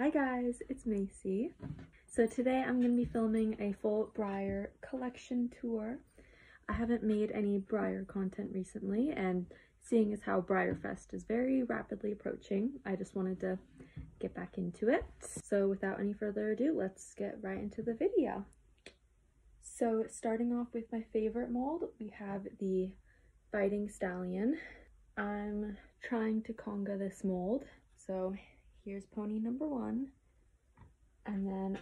Hi guys, it's Macy. So today I'm going to be filming a full Breyer collection tour. I haven't made any Breyer content recently, and seeing as how Breyer Fest is very rapidly approaching, I just wanted to get back into it. So without any further ado, let's get right into the video. So starting off with my favorite mold, we have the Fighting Stallion. I'm trying to conga this mold, so here's pony number 1. And then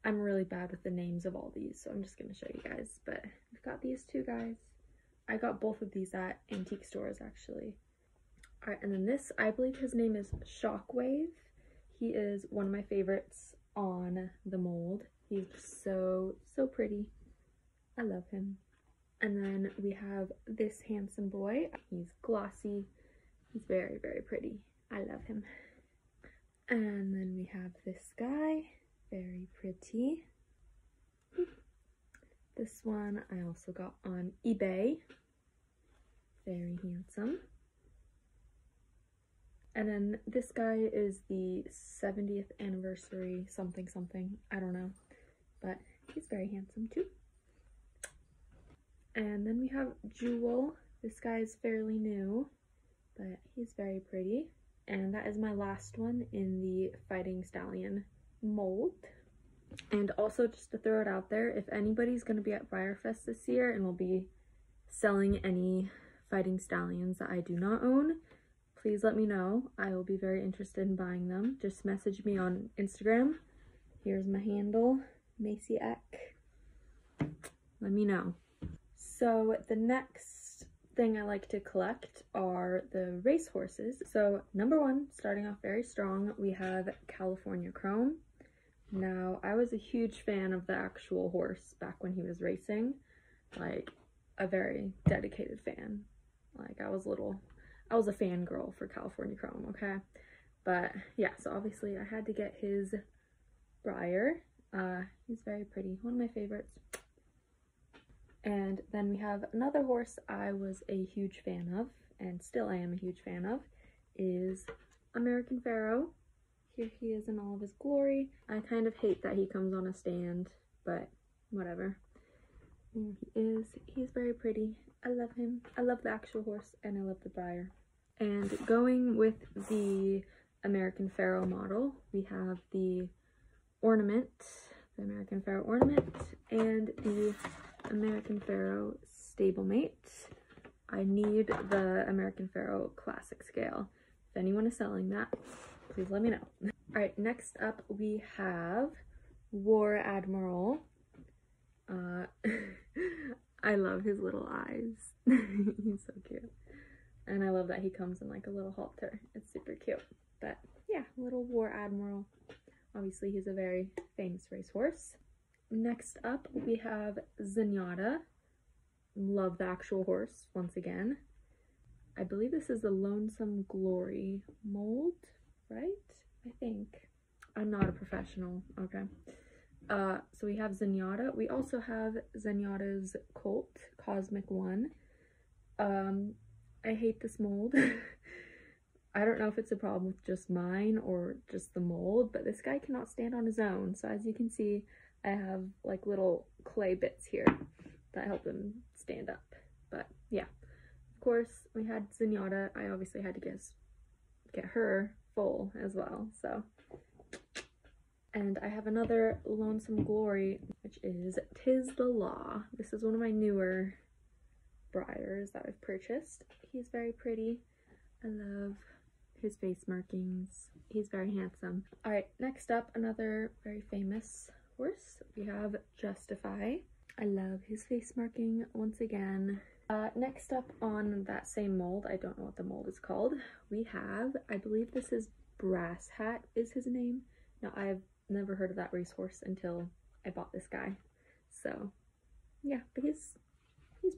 I'm really bad with the names of all these, so I'm just going to show you guys. But I've got these two guys. I got both of these at antique stores, actually. Alright, and then this, I believe his name is Shockwave. He is one of my favorites on the mold. He's just so pretty. I love him. And then we have this handsome boy. He's glossy. He's very pretty. I love him. And then we have this guy, very pretty. This one I also got on eBay, very handsome. And then this guy is the 70th anniversary something, I don't know, but he's very handsome too. And then we have Jewel. This guy is fairly new, but he's very pretty. And that is my last one in the Fighting Stallion mold. And also, just to throw it out there, if anybody's going to be at Breyer Fest this year and will be selling any Fighting Stallions that I do not own, please let me know. I will be very interested in buying them. Just message me on Instagram. Here's my handle, Macy Eck. Let me know. So the next thing I like to collect are the race horses. So number 1, starting off very strong, we have California Chrome. Now, I was a huge fan of the actual horse back when he was racing, like a very dedicated fan. Like I was a fangirl for California Chrome, okay? But yeah, so obviously I had to get his Breyer. He's very pretty, one of my favorites. And then we have another horse I was a huge fan of, and still I am a huge fan of, is American Pharoah. Here he is in all of his glory. I kind of hate that he comes on a stand, but whatever. Here he is. He's very pretty. I love him. I love the actual horse, and I love the Breyer. And going with the American Pharoah model, we have the ornament, the American Pharoah ornament, and the American Pharoah stablemate. I need the American Pharoah classic scale. If anyone is selling that, please let me know. Alright, next up we have War Admiral. I love his little eyes. He's so cute. And I love that he comes in like a little halter. It's super cute. But yeah, little War Admiral. Obviously he's a very famous racehorse. Next up, we have Zenyatta. Love the actual horse, once again. I believe this is the Lonesome Glory mold, right? I think. I'm not a professional, okay. So we have Zenyatta. We also have Zenyatta's Colt, Cosmic One. I hate this mold. I don't know if it's a problem with just mine or just the mold, but this guy cannot stand on his own. So as you can see, I have like little clay bits here that help him stand up. But yeah, of course we had Zenyatta. I obviously had to get her full as well. So, and I have another Lonesome Glory, which is 'Tis the Law. This is one of my newer Breyers that I've purchased. He's very pretty. I love his face markings. He's very handsome. All right, next up, another very famous horse. We have Justify. I love his face marking once again. Next up on that same mold, I don't know what the mold is called, we have, I believe this is Brass Hat is his name. Now, I've never heard of that racehorse until I bought this guy. So yeah, but he's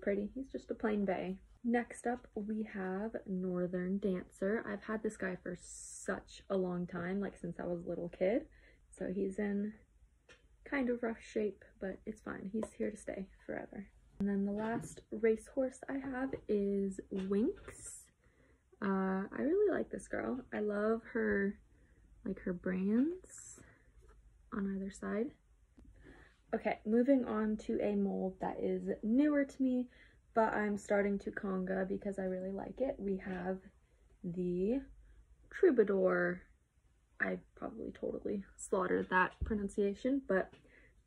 pretty. He's just a plain bay. Next up, we have Northern Dancer. I've had this guy for such a long time, like since I was a little kid. So he's in kind of rough shape, but it's fine. He's here to stay forever. And then the last racehorse I have is Winx. I really like this girl. I love her like her brands on either side. Okay, moving on to a mold that is newer to me, but I'm starting to conga because I really like it. We have the Troubadour. I probably totally slaughtered that pronunciation, but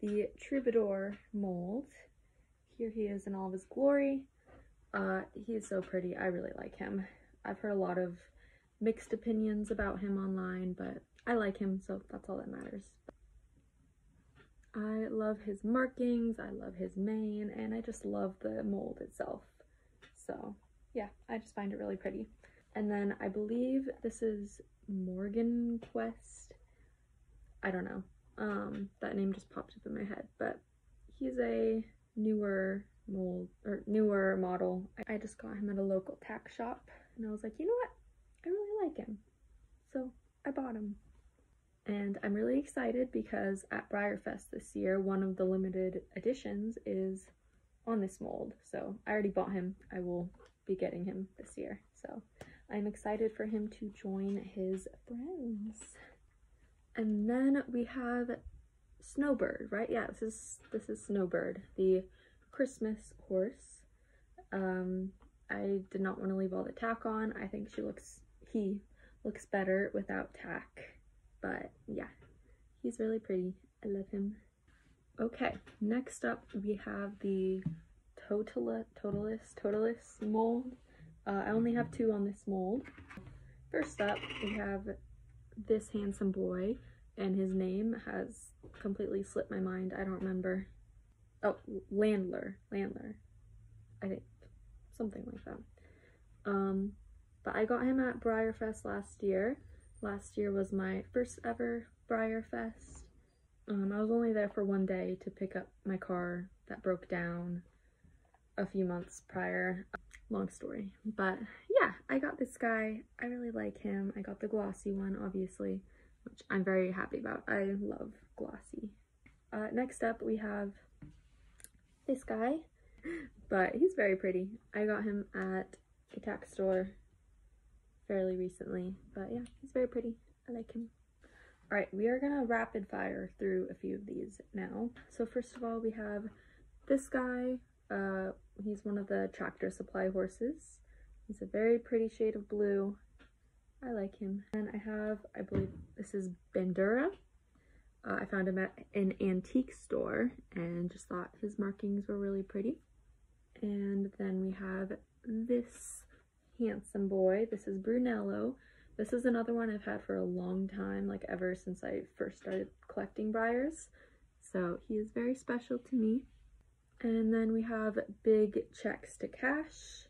the Troubadour mold. Here he is in all of his glory. He's so pretty. I really like him. I've heard a lot of mixed opinions about him online, but I like him, so that's all that matters. I love his markings, I love his mane, and I just love the mold itself. So yeah, I just find it really pretty. And then I believe this is Morgan Quest. I don't know. That name just popped up in my head, but he's a newer mold or newer model. I just got him at a local tack shop and I was like, you know what? I really like him. So I bought him. And I'm really excited because at Breyer this year, one of the limited editions is on this mold. So I already bought him. I will be getting him this year. So I'm excited for him to join his friends. And then we have Snowbird, right? Yeah, this is Snowbird, the Christmas horse. I did not want to leave all the tack on. I think he looks better without tack. But yeah, he's really pretty. I love him. Okay, next up we have the Totalis mold. I only have 2 on this mold. First up, we have this handsome boy, and his name has completely slipped my mind. I don't remember. Oh, Landler, I think, something like that. But I got him at Breyer last year. Last year was my first ever Breyer Fest. I was only there for 1 day to pick up my car that broke down a few months prior. Long story. But yeah, I got this guy. I really like him. I got the glossy one, obviously, which I'm very happy about. I love glossy. Next up, we have this guy, but he's very pretty. I got him at a tack store fairly recently, but yeah, he's very pretty. I like him. All right, we are gonna rapid fire through a few of these now. So first of all, we have this guy. He's one of the Tractor Supply horses. He's a very pretty shade of blue. I like him. And I have, I believe this is Bandura. I found him at an antique store and just thought his markings were really pretty. And then we have this handsome boy. This is Brunello. This is another one I've had for a long time, like ever since I first started collecting Breyers. So he is very special to me. And then we have Big Checks to Cash.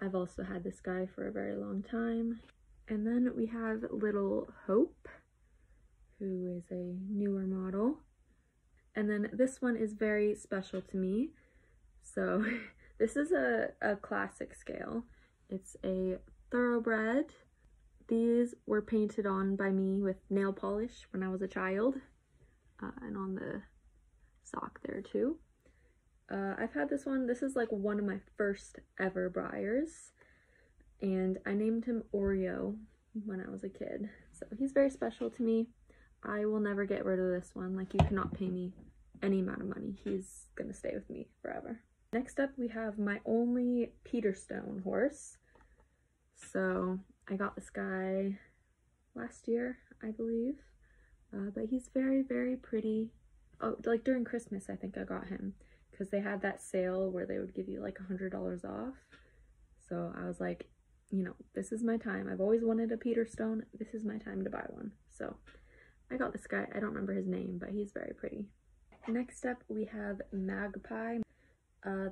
I've also had this guy for a very long time. And then we have Little Hope, who is a newer model. And then this one is very special to me. So this is a classic scale. It's a thoroughbred. These were painted on by me with nail polish when I was a child, and on the sock there too. I've had this one. This is like one of my first ever Breyers, and I named him Oreo when I was a kid. So he's very special to me. I will never get rid of this one. Like, you cannot pay me any amount of money. He's gonna stay with me forever. Next up, we have my only Peterstone horse. So I got this guy last year, I believe, but he's very, very pretty. Oh, like during Christmas, I think I got him because they had that sale where they would give you like $100 off. So I was like, you know, this is my time. I've always wanted a Peterstone. This is my time to buy one. So I got this guy. I don't remember his name, but he's very pretty. Next up, we have Magpie.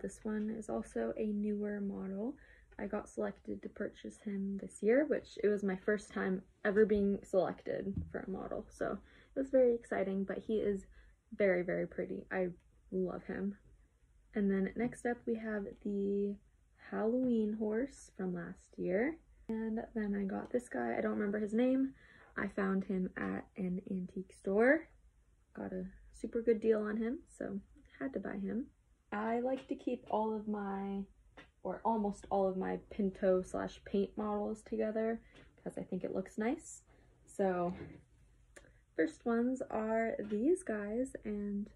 This one is also a newer model. I got selected to purchase him this year, which it was my first time ever being selected for a model. So it was very exciting, but he is very, very pretty. I love him. And then next up we have the Halloween horse from last year. And then I got this guy. I don't remember his name. I found him at an antique store. Got a super good deal on him, so had to buy him. I like to keep all of my, or almost all of my Pinto / paint models together because I think it looks nice. So first ones are these guys, and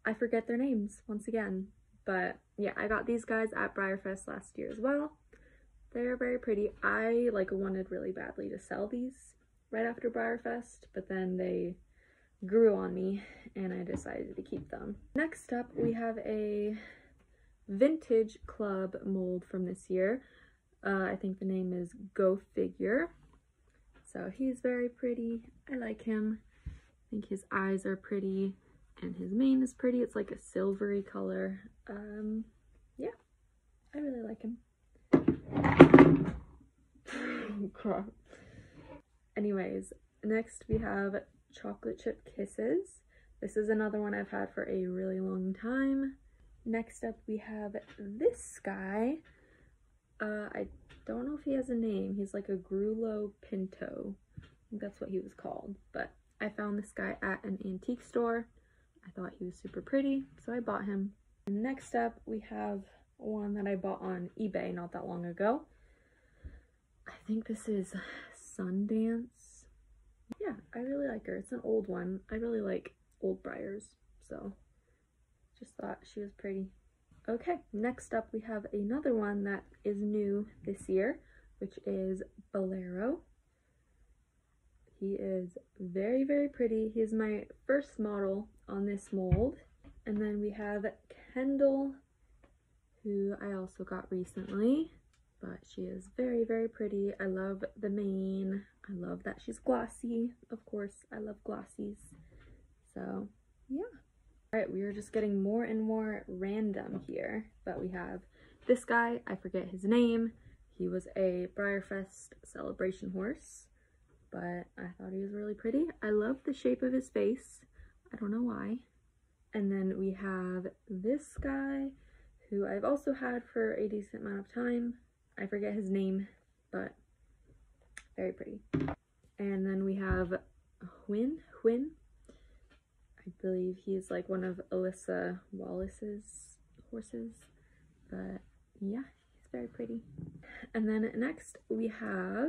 I forget their names once again. But yeah, I got these guys at Breyer last year as well. They're very pretty. I like wanted really badly to sell these right after Breyer but then they grew on me and I decided to keep them. Next up, we have a vintage club mold from this year. I think the name is Go Figure. So he's very pretty. I like him. I think his eyes are pretty and his mane is pretty. It's like a silvery color. Yeah, I really like him. Oh, crap. Anyways, next we have Chocolate Chip Kisses. This is another one I've had for a really long time. Next up we have this guy. I don't know if he has a name. He's like a Grulo Pinto. I think that's what he was called. But I found this guy at an antique store. I thought he was super pretty, so I bought him. And next up we have one that I bought on eBay not that long ago. I think this is Sundance. Yeah, I really like her. It's an old one. I really like old Breyers, so just thought she was pretty. Okay, next up we have another one that is new this year, which is Bolero. He is very, very pretty. He is my first model on this mold. And then we have Kendall, who I also got recently, but she is very, very pretty. I love the mane. I love that she's glossy. Of course, I love glossies. So, yeah. All right, we are just getting more and more random here, but we have this guy. I forget his name. He was a Breyerfest celebration horse, but I thought he was really pretty. I love the shape of his face. I don't know why. And then we have this guy, who I've also had for a decent amount of time. I forget his name, but very pretty. And then we have Hwin. I believe he's like one of Alyssa Wallace's horses, but yeah, he's very pretty. And then next we have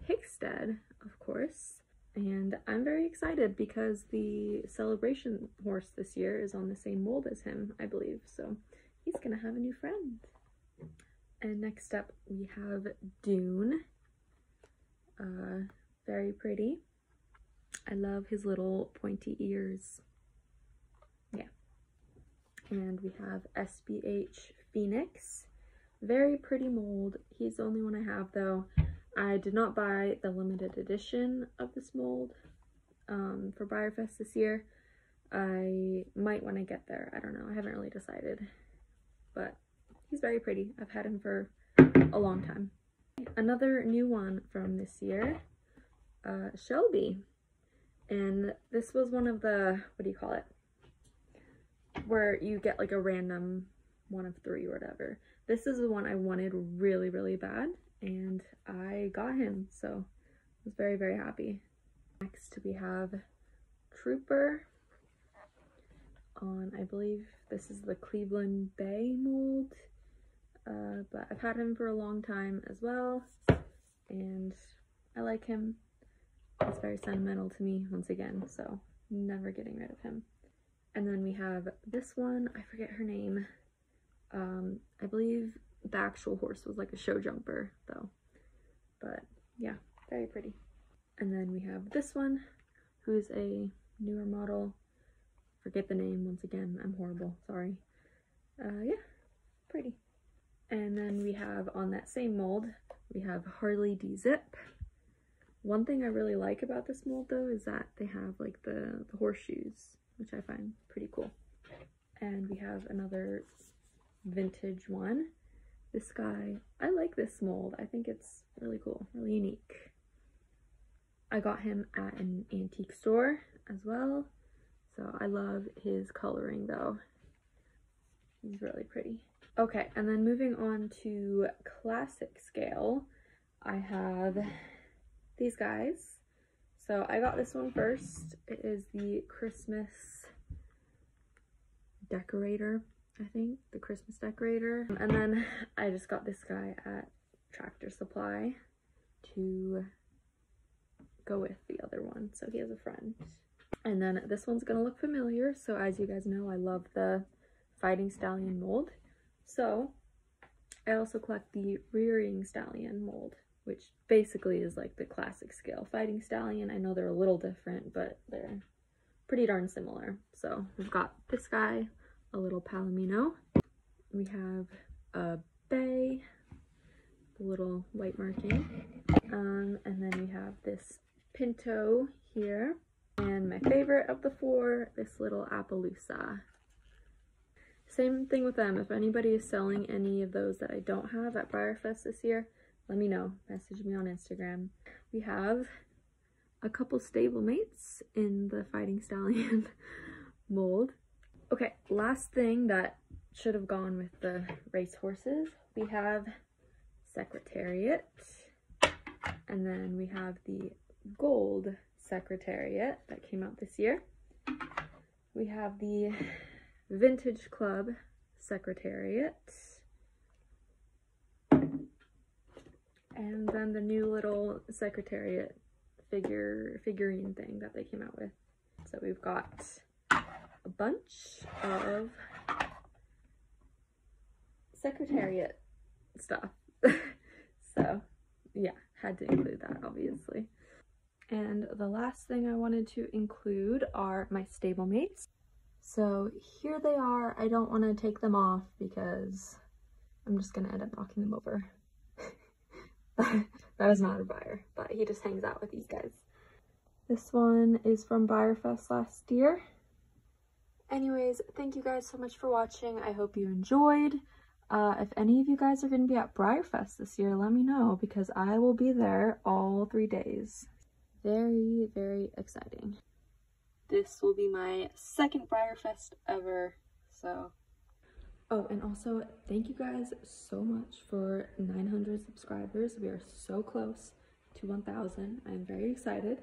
Hickstead, of course. And I'm very excited because the celebration horse this year is on the same mold as him, I believe. So he's gonna have a new friend. And next up we have Dune. Very pretty. I love his little pointy ears. Yeah. And we have SBH Phoenix. Very pretty mold. He's the only one I have though. I did not buy the limited edition of this mold for Breyerfest this year. I might when I get there. I don't know. I haven't really decided. But he's very pretty. I've had him for a long time. Another new one from this year, Shelby. And this was one of the, what do you call it? Where you get like a random one of 3 or whatever. This is the one I wanted really, really bad. And I got him, so I was very, very happy. Next we have Trooper on, I believe this is the Cleveland Bay mold, but I've had him for a long time as well, and I like him. He's very sentimental to me once again, so never getting rid of him. And then we have this one, I forget her name. I believe the actual horse was like a show jumper though, but yeah, very pretty. And then we have this one, who's a newer model. Forget the name once again, I'm horrible, sorry. Yeah, pretty. And then we have on that same mold, we have Harley D Zip. One thing I really like about this mold though is that they have like the horseshoes, which I find pretty cool. And we have another vintage one. This guy, I like this mold. I think it's really cool, really unique. I got him at an antique store as well. So I love his coloring though. He's really pretty. Okay, and then moving on to classic scale, I have these guys. So I got this one first. It is the Christmas decorator. I think, the Christmas decorator. And then I just got this guy at Tractor Supply to go with the other one, so he has a friend. And then this one's gonna look familiar. So as you guys know, I love the Fighting Stallion mold. So I also collect the Rearing Stallion mold, which basically is like the classic scale Fighting Stallion. I know they're a little different, but they're pretty darn similar. So we've got this guy, a little Palomino. We have a bay, the little white marking. And then we have this Pinto here. And my favorite of the four, this little Appaloosa. Same thing with them. If anybody is selling any of those that I don't have at Breyer Fest this year, let me know. Message me on Instagram. We have a couple stablemates in the Fighting Stallion mold. Okay, last thing that should have gone with the race horses. We have Secretariat, and then we have the Gold Secretariat that came out this year. We have the Vintage Club Secretariat, and then the new little Secretariat figurine thing that they came out with. So we've got a bunch of Secretariat stuff. So yeah, had to include that obviously. And the last thing I wanted to include are my stablemates. So here they are. I don't want to take them off because I'm just gonna end up knocking them over. That is not a Breyer, but he just hangs out with these guys. This one is from Breyer Fest last year. Anyways, thank you guys so much for watching. I hope you enjoyed. If any of you guys are going to be at Breyer Fest this year, let me know because I will be there all 3 days. Very, very exciting. This will be my second Breyer Fest ever, so. Oh, and also thank you guys so much for 900 subscribers. We are so close to 1,000. I'm very excited.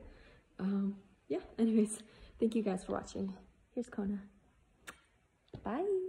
Yeah, anyways, thank you guys for watching. Here's Kona. Bye.